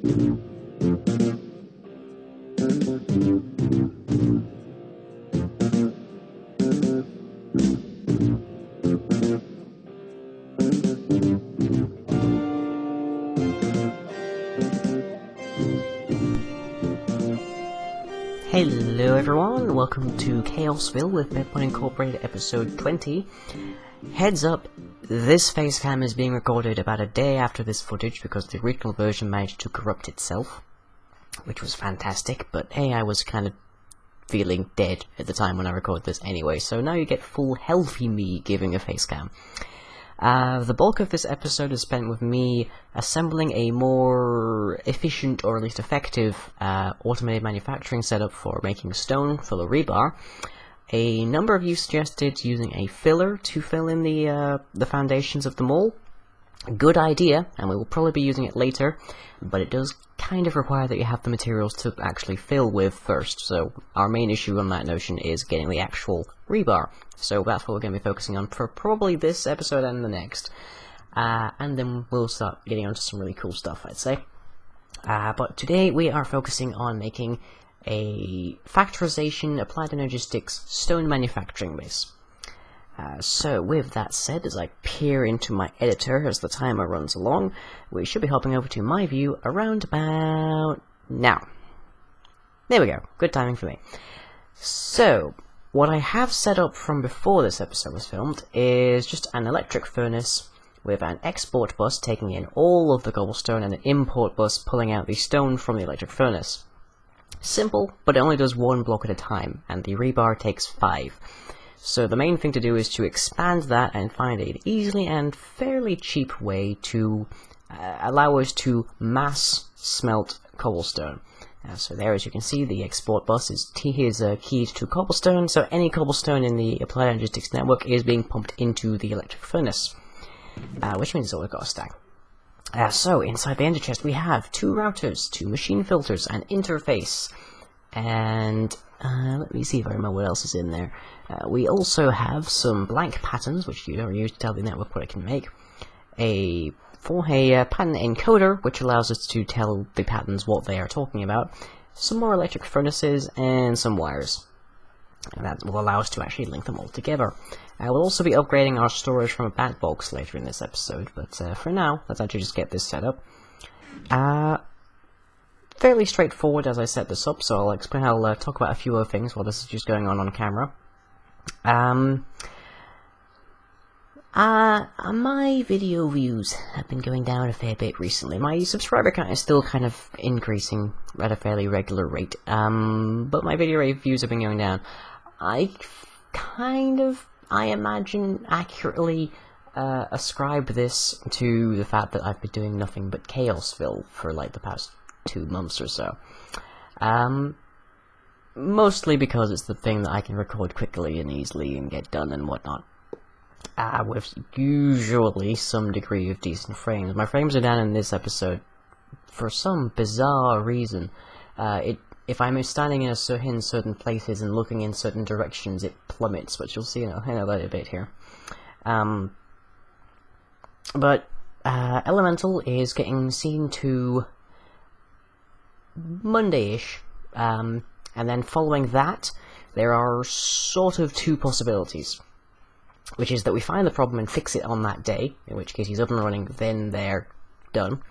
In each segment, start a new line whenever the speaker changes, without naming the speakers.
Hello everyone, welcome to Chaosville with Bedmon Incorporated episode 20. Heads up, this facecam is being recorded about a day after this footage because the original version managed to corrupt itself, which was fantastic, but hey, I was kind of feeling dead at the time when I recorded this anyway, so now you get full healthy me giving a facecam. The bulk of this episode is spent with me assembling a more efficient, or at least effective, automated manufacturing setup for making stone for the rebar. A number of you suggested using a filler to fill in the foundations of them all. Good idea, and we will probably be using it later, but it does kind of require that you have the materials to actually fill with first, so our main issue on that notion is getting the actual rebar. So that's what we're going to be focusing on for probably this episode and the next, and then we'll start getting onto some really cool stuff, I'd say. But today we are focusing on making a Factorization Applied Energistics stone manufacturing base. So with that said, as I peer into my editor as the timer runs along, we should be hopping over to my view around about now. There we go, good timing for me. So, what I have set up from before this episode was filmed is just an electric furnace with an export bus taking in all of the cobblestone and an import bus pulling out the stone from the electric furnace. Simple, but it only does one block at a time, and the rebar takes 5. So the main thing to do is to expand that and find an easily and fairly cheap way to allow us to mass smelt cobblestone. So there, as you can see, the export bus is keyed to cobblestone, so any cobblestone in the Applied Energistics network is being pumped into the electric furnace, which means it's always got a stack. So inside the ender chest we have 2 routers, 2 machine filters, an interface, and let me see if I remember what else is in there. We also have some blank patterns, which you don't use to tell the network what it can make. A pattern encoder, which allows us to tell the patterns what they are talking about. Some more electric furnaces, and some wires. And that will allow us to actually link them all together. We'll also be upgrading our storage from a bat box later in this episode, but for now, let's actually just get this set up. Fairly straightforward as I set this up, so I'll talk about a few other things while this is just going on camera. My video views have been going down a fair bit recently. My subscriber count is still kind of increasing at a fairly regular rate, but my video views have been going down. I imagine, accurately ascribe this to the fact that I've been doing nothing but Chaosville for like the past 2 months or so. Mostly because it's the thing that I can record quickly and easily and get done and whatnot. With usually some degree of decent frames. My frames are down in this episode for some bizarre reason. If I'm standing in certain places and looking in certain directions, it plummets, which you'll see in a little bit here. But Elemental is getting seen to Monday-ish, and then following that, there are sort of 2 possibilities, which is that we find the problem and fix it on that day, in which case he's up and running, then they're done,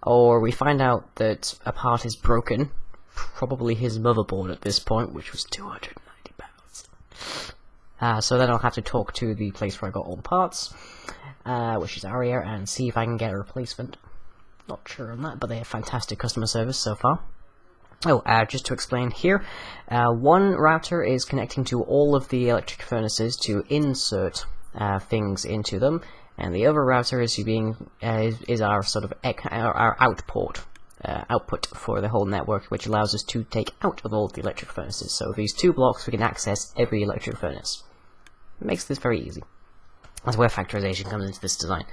or we find out that a part is broken, probably his motherboard at this point, which was £290. So then I'll have to talk to the place where I got all the parts, which is Aria, and see if I can get a replacement. Not sure on that, but they have fantastic customer service so far. Oh, just to explain here, one router is connecting to all of the electric furnaces to insert things into them, and the other router is our sort of our output for the whole network, which allows us to take out of all the electric furnaces. So these 2 blocks, we can access every electric furnace. It makes this very easy. That's where factorization comes into this design.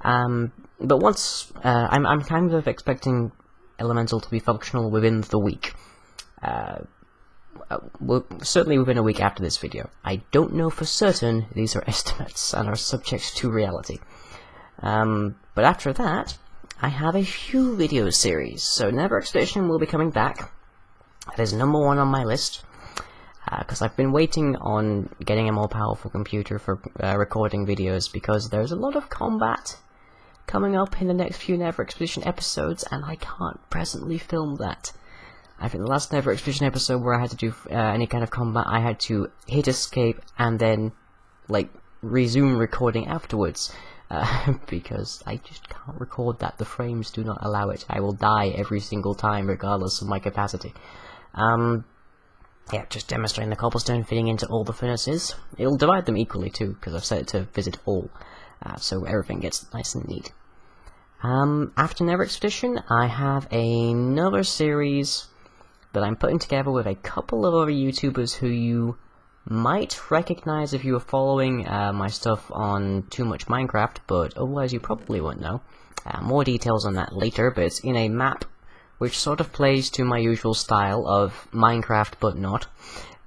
But once I'm kind of expecting Elemental to be functional within the week. Certainly within a week after this video. I don't know for certain, these are estimates and are subject to reality. But after that, I have a few video series. So Never Expedition will be coming back. That is #1 on my list. Because I've been waiting on getting a more powerful computer for recording videos, because there's a lot of combat coming up in the next few Never Expedition episodes, and I can't presently film that. I think the last Never Expedition episode where I had to do any kind of combat, I had to hit escape and then, like, resume recording afterwards, because I just can't record that. The frames do not allow it. I will die every single time, regardless of my capacity. Yeah, just demonstrating the cobblestone fitting into all the furnaces. It'll divide them equally too, because I've set it to visit all, so everything gets nice and neat. After Never Expedition, I have another series that I'm putting together with a couple of other YouTubers who you might recognize if you were following my stuff on Too Much Minecraft, but otherwise you probably won't know. More details on that later, but it's in a map which sort of plays to my usual style of Minecraft but not.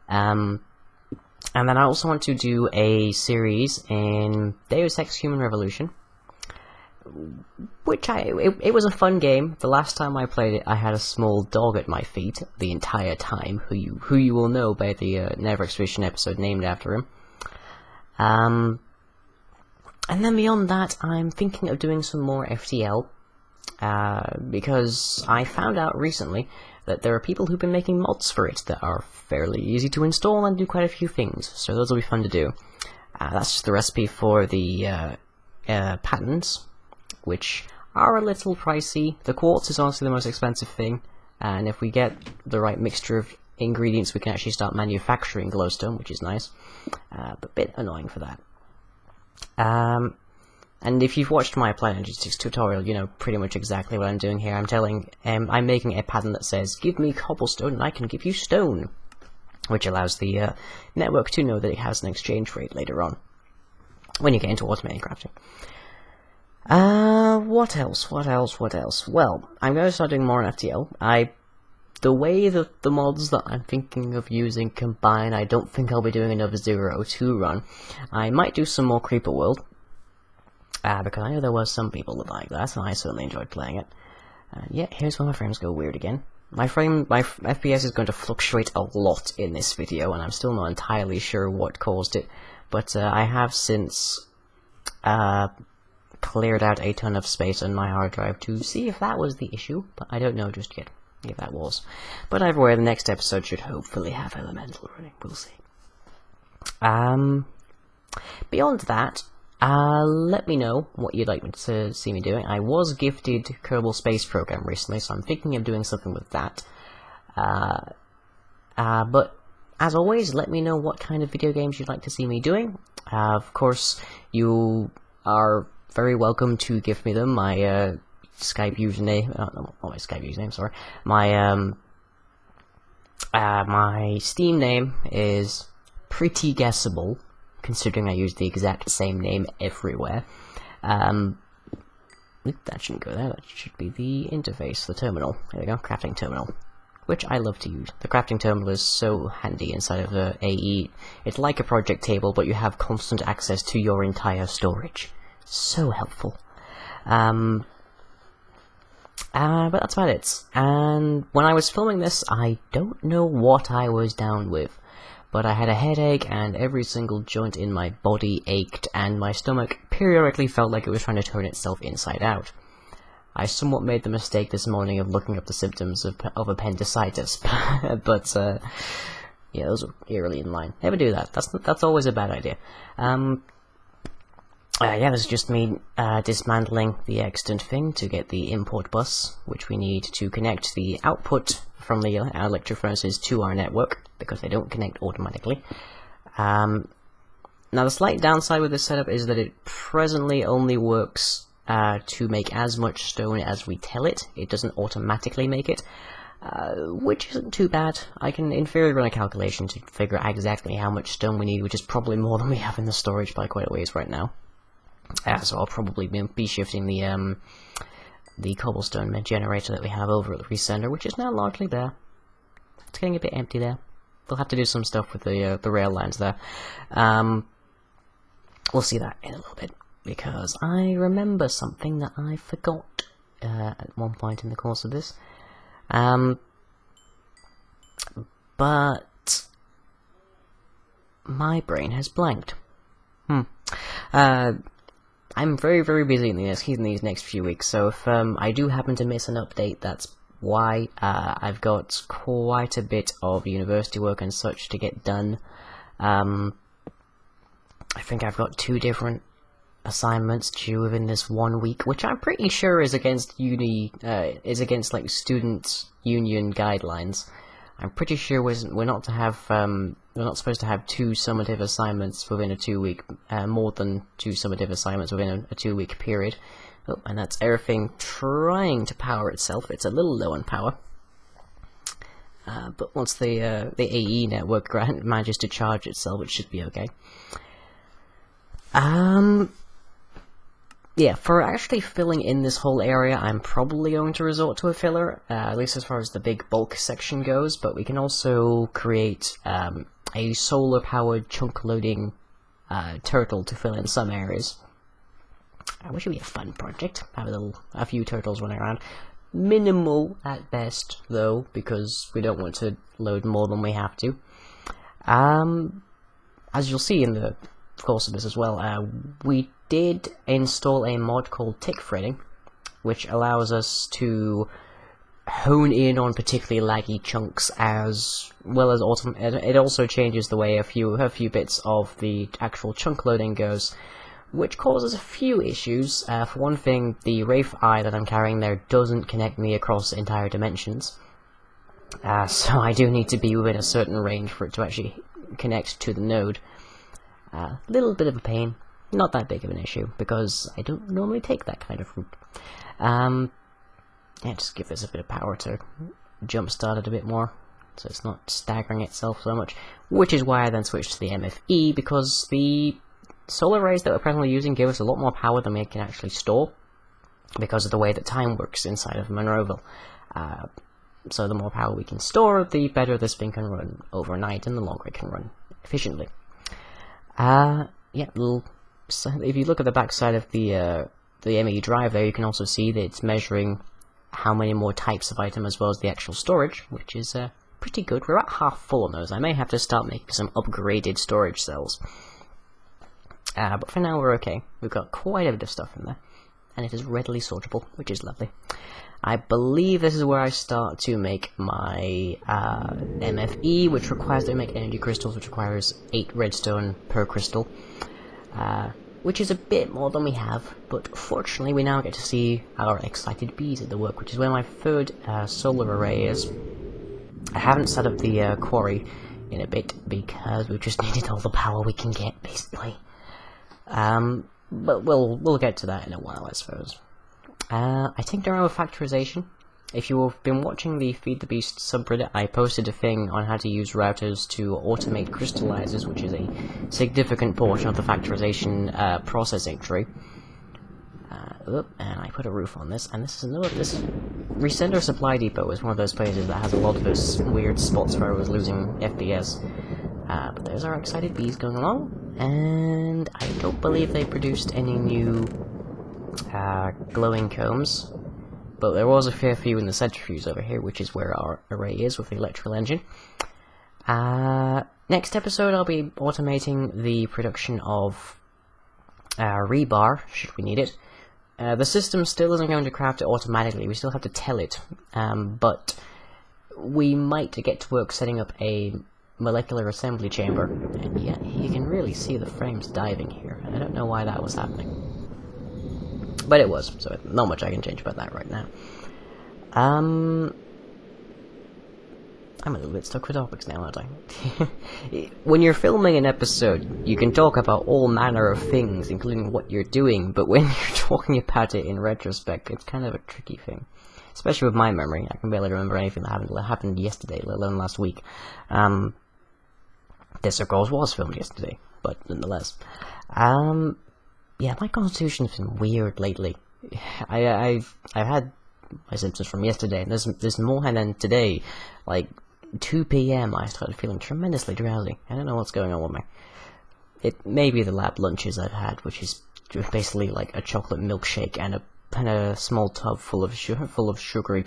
And then I also want to do a series in Deus Ex Human Revolution, which it was a fun game. The last time I played it, I had a small dog at my feet the entire time, who you will know by the Never Expedition episode named after him. And then beyond that, I'm thinking of doing some more FTL, because I found out recently that there are people who've been making mods for it that are fairly easy to install and do quite a few things, so those will be fun to do. That's just the recipe for the patterns, which are a little pricey. The quartz is honestly the most expensive thing, and if we get the right mixture of ingredients, we can actually start manufacturing glowstone, which is nice, but a bit annoying for that. And if you've watched my Applied Energistics tutorial, you know pretty much exactly what I'm doing here. I'm making a pattern that says, give me cobblestone and I can give you stone, which allows the network to know that it has an exchange rate later on, when you get into automated crafting. What else? Well, I'm going to start doing more on FTL. The way that the mods that I'm thinking of using combine, I don't think I'll be doing another 002 run. I might do some more Creeper World, because I know there were some people that like that, and I certainly enjoyed playing it. Yeah, here's where my frames go weird again. My FPS is going to fluctuate a lot in this video, and I'm still not entirely sure what caused it, but I have since cleared out a ton of space on my hard drive to see if that was the issue, but I don't know just yet if that was. But either way, the next episode should hopefully have Elemental running, we'll see. Beyond that, let me know what you'd like to see me doing. I was gifted Kerbal Space Program recently, so I'm thinking of doing something with that. But as always, let me know what kind of video games you'd like to see me doing. Of course, you are very welcome to give me them. My Skype username, not my Skype username, sorry. My Steam name is pretty guessable, considering I use the exact same name everywhere. That shouldn't go there, that should be the interface, the terminal. There we go, crafting terminal, which I love to use. The crafting terminal is so handy inside of the AE. It's like a project table, but you have constant access to your entire storage. So helpful. But that's about it. And when I was filming this, I don't know what I was down with, but I had a headache and every single joint in my body ached, and my stomach periodically felt like it was trying to turn itself inside out. I somewhat made the mistake this morning of looking up the symptoms of appendicitis, but yeah, those are eerily in line. Never do that. That's always a bad idea. Yeah, this is just me dismantling the extant thing to get the import bus, which we need to connect the output from the electric furnaces to our network, because they don't connect automatically. Now, the slight downside with this setup is that it presently only works to make as much stone as we tell it. It doesn't automatically make it, which isn't too bad. I can, in theory, run a calculation to figure out exactly how much stone we need, which is probably more than we have in the storage by quite a ways right now. So I'll probably be shifting the cobblestone generator that we have over at the recenter, which is now largely there. It's getting a bit empty there. We'll have to do some stuff with the rail lines there. We'll see that in a little bit, because I remember something that I forgot at one point in the course of this. But my brain has blanked. I'm very, very busy in these next few weeks, so if I do happen to miss an update, that's why. I've got quite a bit of university work and such to get done. I think I've got 2 different assignments due within this 1 week, which I'm pretty sure is against like student union guidelines. I'm pretty sure we're not supposed to have 2 summative assignments within a 2-week, more than 2 summative assignments within a 2-week period. Oh, and that's everything trying to power itself. It's a little low on power. But once the AE network manages to charge itself, it should be okay. Yeah, for actually filling in this whole area, I'm probably going to resort to a filler, at least as far as the big bulk section goes, but we can also create a solar-powered chunk-loading turtle to fill in some areas. Which would be a fun project, have a few turtles running around. Minimal at best, though, because we don't want to load more than we have to. As you'll see in the course of this as well, we did install a mod called tick threading, which allows us to hone in on particularly laggy chunks, as well as it also changes the way a few bits of the actual chunk loading goes, which causes a few issues. For one thing, the Wraith Eye that I'm carrying there doesn't connect me across entire dimensions, so I do need to be within a certain range for it to actually connect to the node. Little bit of a pain, not that big of an issue, because I don't normally take that kind of route. Yeah, just give this a bit of power to jumpstart it a bit more, so it's not staggering itself so much, which is why I then switched to the MFE, because the solar arrays that we're presently using give us a lot more power than we can actually store, because of the way that time works inside of Monroeville. So the more power we can store, the better this thing can run overnight, and the longer it can run efficiently. Yeah, so if you look at the backside of the ME drive there, you can also see that it's measuring how many more types of item as well as the actual storage, which is pretty good. We're about half full on those. I may have to start making some upgraded storage cells. But for now we're okay. We've got quite a bit of stuff in there, and it is readily sortable, which is lovely. I believe this is where I start to make my MFE, which requires that we make energy crystals, which requires 8 redstone per crystal, which is a bit more than we have, but fortunately we now get to see our excited bees at the work, which is where my third solar array is. I haven't set up the quarry in a bit, because we've just needed all the power we can get, basically. But we'll get to that in a while, I suppose. I tinked around with factorization. If you've been watching the Feed the Beast subreddit, I posted a thing on how to use routers to automate crystallizers, which is a significant portion of the factorization processing tree. And I put a roof on this, and this Resender Supply Depot is one of those places that has a lot of those weird spots where I was losing FPS. But there's our excited bees going along, and I don't believe they produced any new glowing combs, but there was a fair few in the centrifuge over here, which is where our array is with the electrical engine. Next episode I'll be automating the production of rebar, should we need it. The system still isn't going to craft it automatically, we still have to tell it, but we might get to work setting up a molecular assembly chamber, and yeah, you can really see the frames diving here. I don't know why that was happening, but it was, so not much I can change about that right now. I'm a little bit stuck with topics now, aren't I? When you're filming an episode, you can talk about all manner of things, including what you're doing, but when you're talking about it in retrospect, it's kind of a tricky thing. Especially with my memory, I can barely remember anything that happened yesterday, let alone last week. This, of course, was filmed yesterday, but nonetheless. Yeah, my constitution's been weird lately. I've had my symptoms from yesterday, and this morning and today, like 2 PM, I started feeling tremendously drowsy. I don't know what's going on with me. It may be the lab lunches I've had, which is basically like a chocolate milkshake and a small tub full of sugary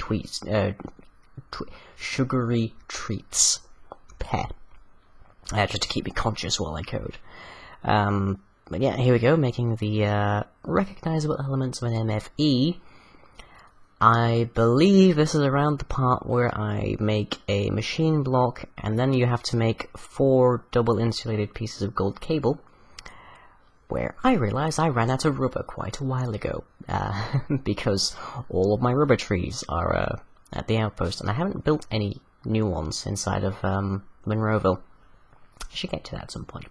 sugary treats. Just to keep me conscious while I code. But yeah, here we go, making the recognizable elements of an MFE. I believe this is around the part where I make a machine block, and then you have to make 4 double insulated pieces of gold cable, where I realized I ran out of rubber quite a while ago, because all of my rubber trees are at the outpost, and I haven't built any new ones inside of Monroeville. I should get to that at some point.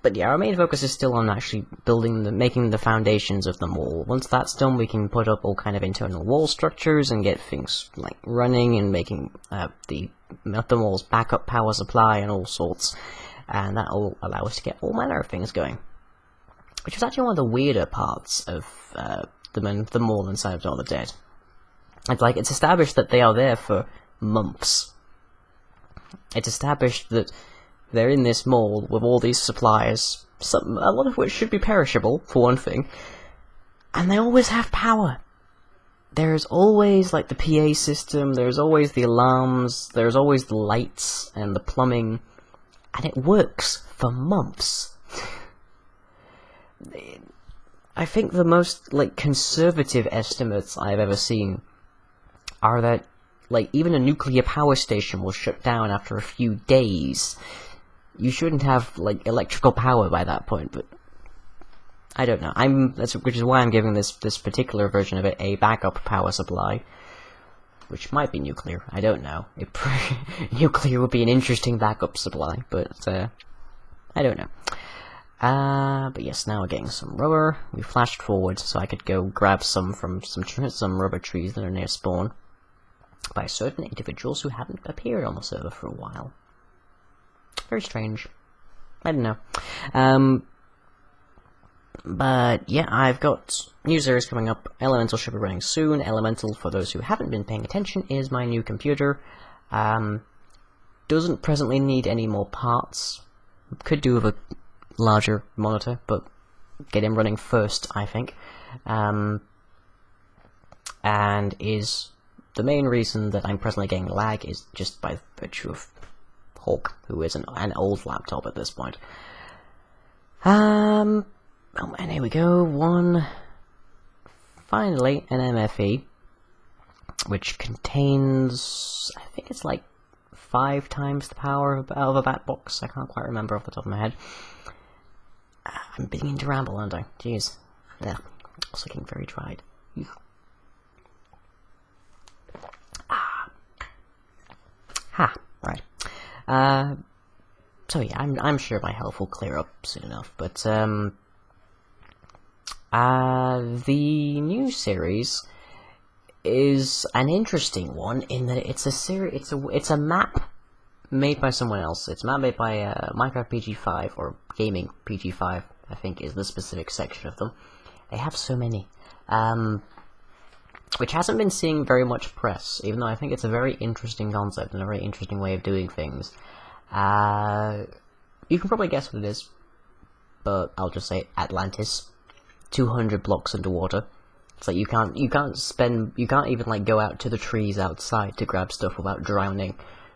But yeah, our main focus is still on actually making the foundations of them all. Once that's done, we can put up all kind of internal wall structures and get things like running and making the wall's backup power supply and all sorts. And that will allow us to get all manner of things going. Which is actually one of the weirder parts of the mall inside of Dawn of the Dead. It's established that they are there for months. It's established that they're in this mall with all these supplies, a lot of which should be perishable, for one thing, and they always have power. There's always, like, the PA system, there's always the alarms, there's always the lights and the plumbing, and it works for months. I think the most, like, conservative estimates I've ever seen are that, like, even a nuclear power station will shut down after a few days. You shouldn't have, like, electrical power by that point, but I don't know. Which is why I'm giving this particular version of it a backup power supply, which might be nuclear. I don't know. Nuclear would be an interesting backup supply, but I don't know. But yes, now we're getting some rubber. We flashed forward so I could go grab some from some rubber trees that are near spawn by certain individuals who haven't appeared on the server for a while. Very strange. I don't know. But yeah, I've got new series coming up. Elemental should be running soon. Elemental, for those who haven't been paying attention, is my new computer. Doesn't presently need any more parts. Could do with a larger monitor, but get him running first, I think. And is the main reason that I'm presently getting lag is just by virtue of Hawk, who is an old laptop at this point. Oh, and here we go, finally, an MFE, which contains, I think it's like 5 times the power of a bat box. I can't quite remember off the top of my head. I'm beginning to ramble, aren't I? Jeez. Yeah, it's looking very dried. Right. So yeah, I'm sure my health will clear up soon enough, but the new series is an interesting one in that it's a map made by someone else. It's a map made by Minecraft PG5 or Gaming PG5, I think is the specific section of them. They have so many. Which hasn't been seeing very much press, even though I think it's a very interesting concept and a very interesting way of doing things. You can probably guess what it is, but I'll just say Atlantis. 200 blocks underwater. It's like you can't even like go out to the trees outside to grab stuff without drowning.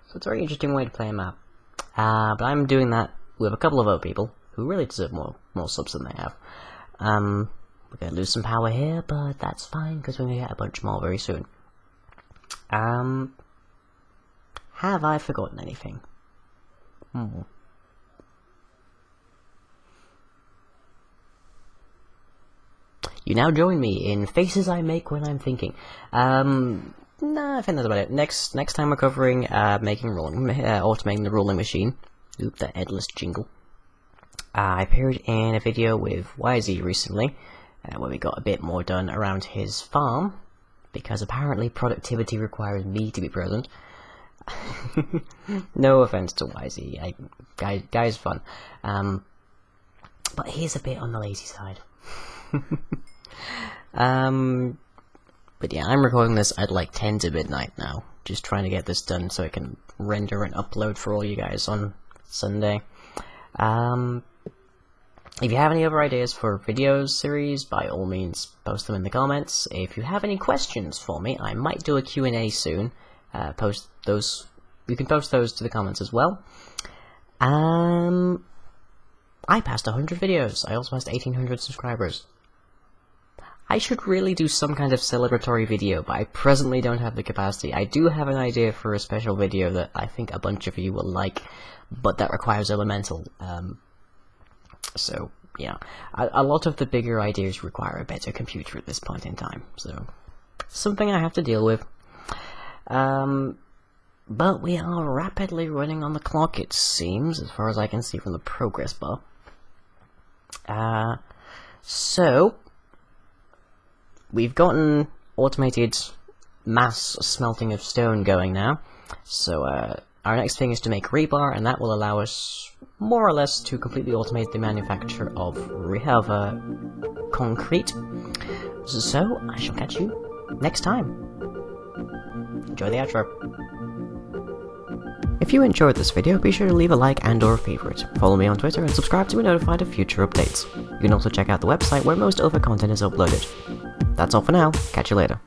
So it's a very interesting way to play a map. But I'm doing that with a couple of other people who really deserve more subs than they have. We're going to lose some power here, but that's fine, because we're going to get a bunch more very soon. Have I forgotten anything? You now join me in faces I make when I'm thinking. No, I think that's about it. Next time we're covering automating the rolling machine. Oop, that endless jingle. I appeared in a video with YZ recently, where we got a bit more done around his farm, because apparently productivity requires me to be present. No offense to YZ, guy's fun. But he's a bit on the lazy side. But yeah, I'm recording this at like 10 to midnight now, just trying to get this done so I can render and upload for all you guys on Sunday. If you have any other ideas for videos series, by all means post them in the comments. If you have any questions for me, I might do a Q&A soon. Post those. You can post those to the comments as well. I passed 100 videos. I also passed 1800 subscribers. I should really do some kind of celebratory video, but I presently don't have the capacity. I do have an idea for a special video that I think a bunch of you will like, but that requires elemental. So, yeah. A lot of the bigger ideas require a better computer at this point in time, so something I have to deal with. But we are rapidly running on the clock, it seems, as far as I can see from the progress bar. So we've gotten automated mass smelting of stone going now. So our next thing is to make rebar, and that will allow us more or less to completely automate the manufacture of concrete. So I shall catch you next time. Enjoy the outro. If you enjoyed this video, be sure to leave a like and or a favorite. Follow me on Twitter and subscribe to be notified of future updates. You can also check out the website where most other content is uploaded. That's all for now. Catch you later.